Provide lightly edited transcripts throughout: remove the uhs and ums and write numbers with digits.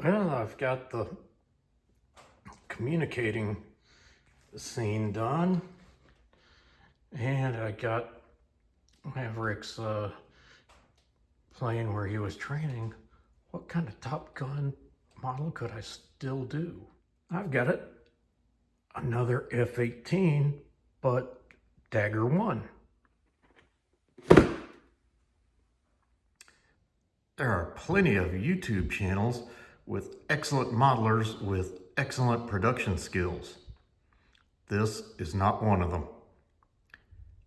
Well, I've got the communicating scene done, and I got Maverick's plane where he was training. What kind of Top Gun model could I still do? I've got it. Another F-18, but Dagger 1. There are plenty of YouTube channels with excellent modelers with excellent production skills. This is not one of them.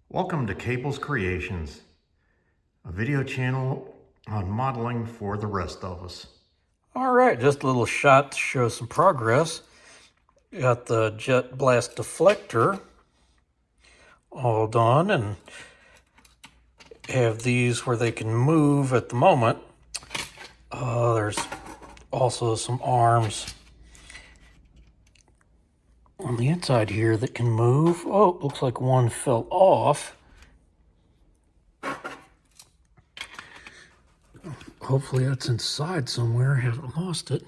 Welcome to Cable's Creations, a video channel on modeling for the rest of us. All right, just a little shot to show some progress. Got the jet blast deflector all done and have these where they can move at the moment. There's also some arms on the inside here that can move. Oh, looks like one fell off. Hopefully that's inside somewhere. I haven't lost it.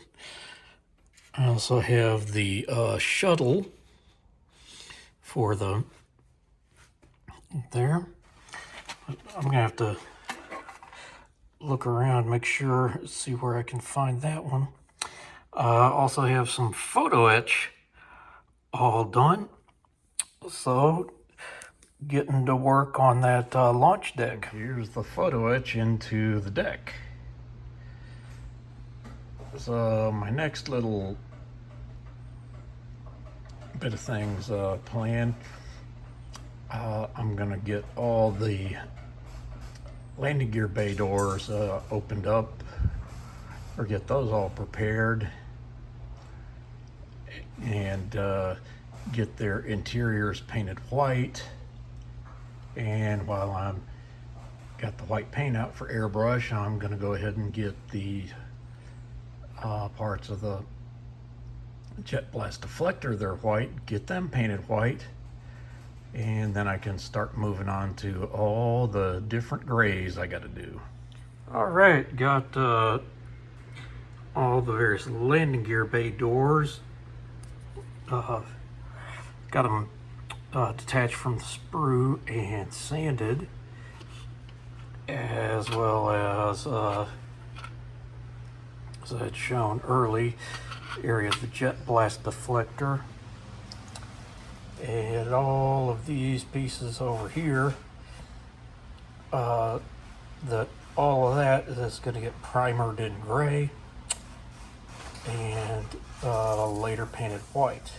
I also have the shuttle for the there. I'm gonna have to look around, make sure, see where I can find that one. Also have some photo etch all done. So getting to work on that launch deck. Here's the photo etch into the deck. So my next little bit of things planned. I'm gonna get all the landing gear bay doors opened up, or get those all prepared, and get their interiors painted white. And while I'm got the white paint out for airbrush, I'm gonna go ahead and get the parts of the jet blast deflector, they're white, get them painted white. And then I can start moving on to all the different grays I got to do. All right, got all the various landing gear bay doors. Got them detached from the sprue and sanded, as well as I had shown early, area of the jet blast deflector. And all of these pieces over here, all of that is going to get primered in gray and later painted white.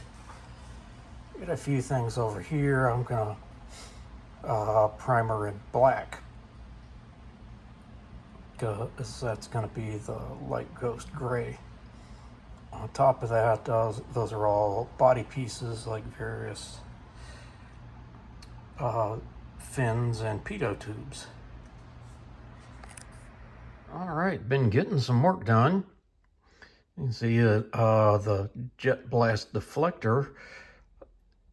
Got a few things over here I'm going to primer in black, because that's going to be the light ghost gray. On top of that, those are all body pieces, like various fins and pitot tubes. All right, been getting some work done. You can see the jet blast deflector.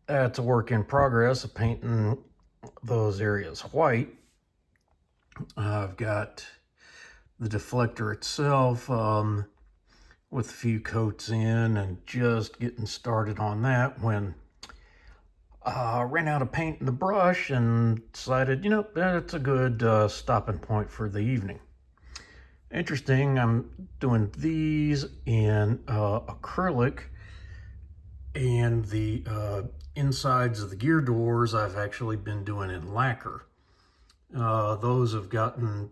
That's a work in progress of painting those areas white. I've got the deflector itself with a few coats in, and just getting started on that when I ran out of paint in the brush and decided, that's a good stopping point for the evening. Interesting, I'm doing these in acrylic, and the insides of the gear doors I've actually been doing in lacquer. Those have gotten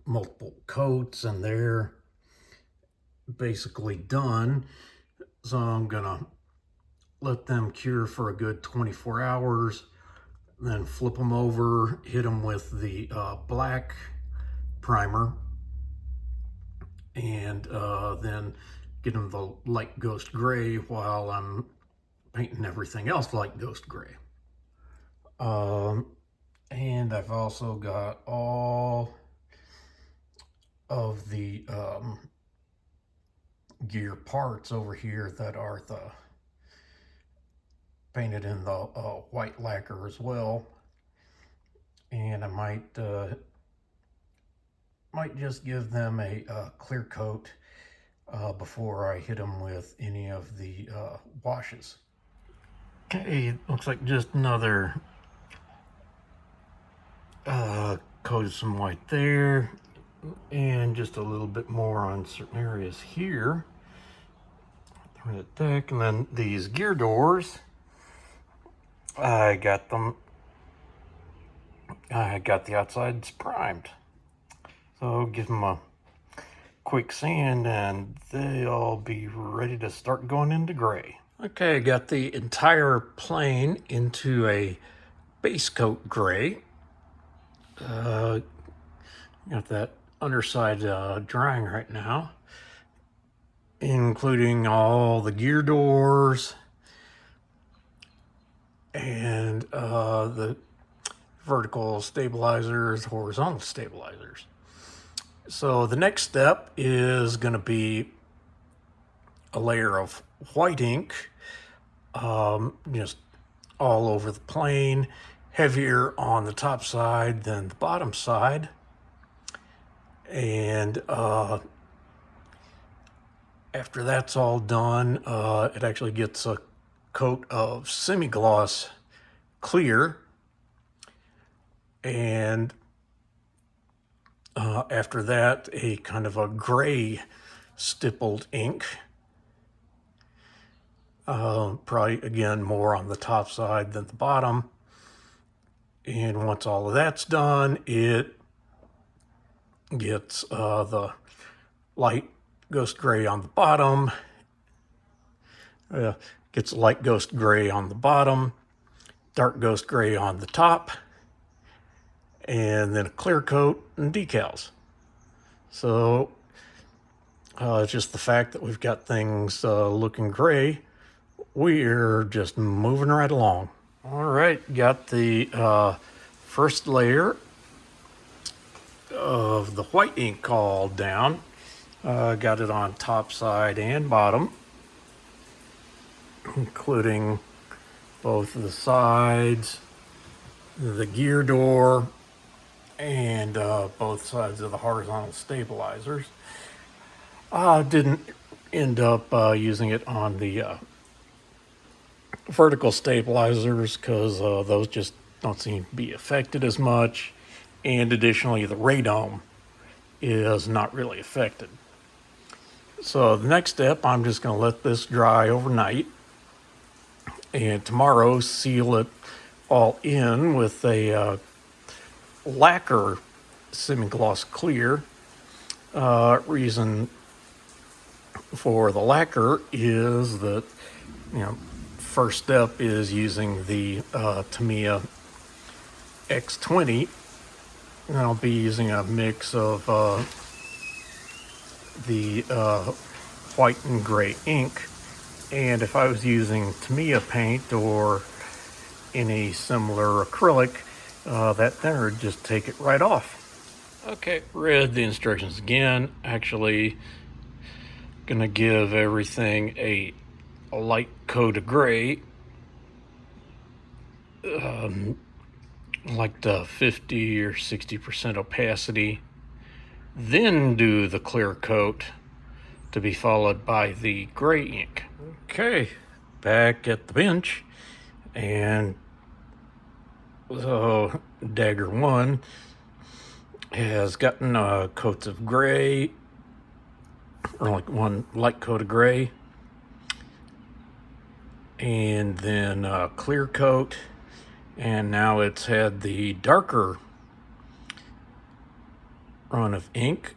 multiple coats and they're basically done, so I'm gonna let them cure for a good 24 hours, then flip them over, hit them with the black primer, and then get them the light ghost gray while I'm painting everything else light ghost gray. And I've also got all of the gear parts over here that are painted in the white lacquer as well, and I might just give them a clear coat before I hit them with any of the washes. Okay, looks like just another coat of some white there, and just a little bit more on certain areas here. The deck, and then these gear doors, I got the outsides primed. So give them a quick sand and they'll be ready to start going into gray. Okay, I got the entire plane into a base coat gray. Got that underside drying right now, including all the gear doors and the vertical stabilizers, horizontal stabilizers. So the next step is going to be a layer of white ink, just all over the plane, heavier on the top side than the bottom side. And after that's all done, it actually gets a coat of semi-gloss clear. And after that, a kind of a gray stippled ink. Probably, again, more on the top side than the bottom. And once all of that's done, it gets the light ghost gray on the bottom. Gets light ghost gray on the bottom, dark ghost gray on the top, and then a clear coat and decals. So just the fact that we've got things looking gray, we're just moving right along. All right, got the first layer of the white ink all down. Got it on top side and bottom, including both the sides, the gear door, and both sides of the horizontal stabilizers. Didn't end up using it on the vertical stabilizers because those just don't seem to be affected as much, and additionally the radome is not really affected. So the next step, I'm just going to let this dry overnight, and tomorrow seal it all in with a lacquer semi-gloss clear. Reason for the lacquer is that, first step is using the Tamiya X20, and I'll be using a mix of the white and gray ink. And if I was using Tamiya paint or any similar acrylic, that thinner would just take it right off. Okay, read the instructions again. Actually, gonna give everything a light coat of gray, like the 50 or 60% opacity. Then do the clear coat, to be followed by the gray ink. Okay, back at the bench, and so Dagger 1 has gotten coats of gray, or like one light coat of gray, and then a clear coat, and now it's had the darker run of ink,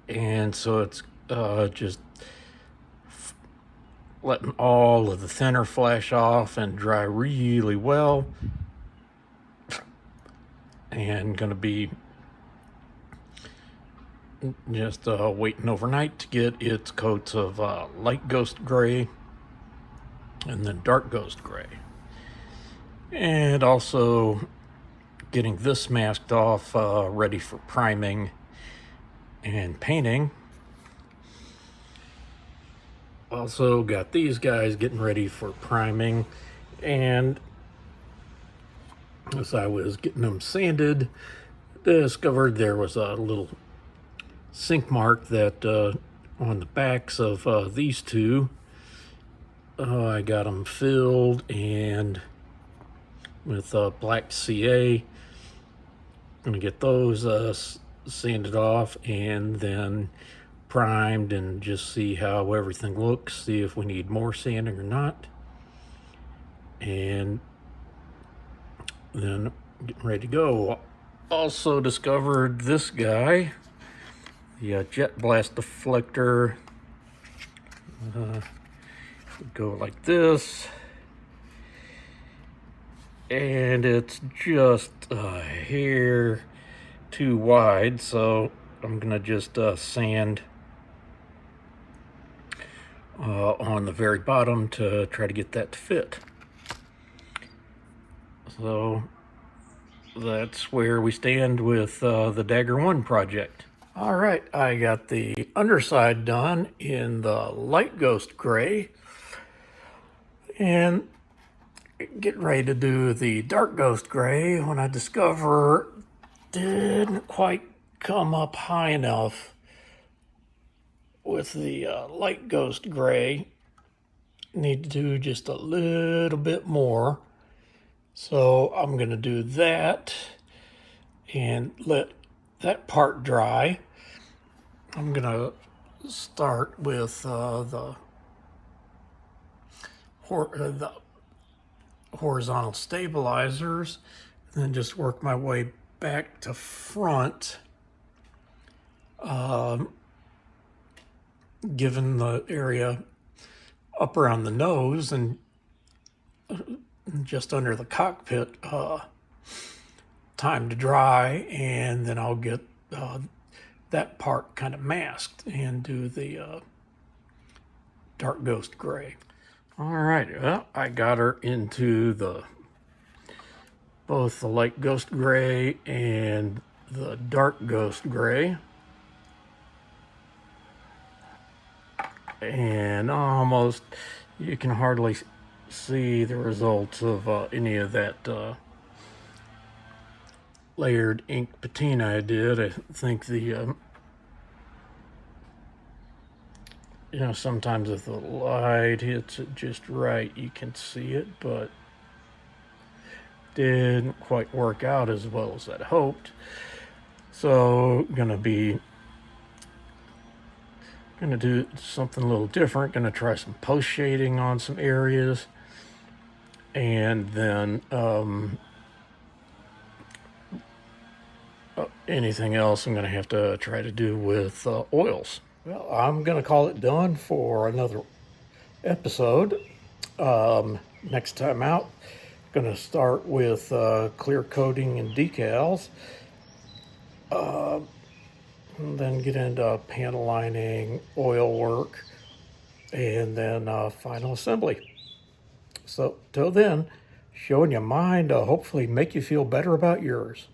and so it's just letting all of the thinner flash off and dry really well, and gonna be just waiting overnight to get its coats of light ghost gray and then dark ghost gray, and also getting this masked off, ready for priming and painting. Also got these guys getting ready for priming, and as I was getting them sanded, discovered there was a little sink mark that on the backs of these two. I got them filled and with black CA. Gonna get those sanded off and then primed and just see how everything looks, see if we need more sanding or not. And then getting ready to go. Also discovered this guy, the jet blast deflector. Go like this, and it's just a hair too wide, so I'm gonna just sand on the very bottom to try to get that to fit. So that's where we stand with the Dagger 1 project. All right, I got the underside done in the light ghost gray and getting ready to do the dark ghost gray when I discover didn't quite come up high enough with the light ghost gray. Need to do just a little bit more. So I'm going to do that and let that part dry. I'm going to start with the horizontal stabilizers, and then just work my way back to front, given the area up around the nose and just under the cockpit time to dry, and then I'll get that part kind of masked and do the dark ghost gray. All right, well, I got her into both the light ghost gray and the dark ghost gray. And almost, you can hardly see the results of any of that layered ink patina I did. I think the sometimes if the light hits it just right, you can see it, but didn't quite work out as well as I'd hoped. So gonna do something a little different. Gonna try some post shading on some areas, and then anything else I'm gonna have to try to do with oils. Well, I'm gonna call it done for another episode. Next time out, gonna start with clear coating and decals, and then get into panel lining, oil work, and then final assembly. So till then, showing you mine to hopefully make you feel better about yours.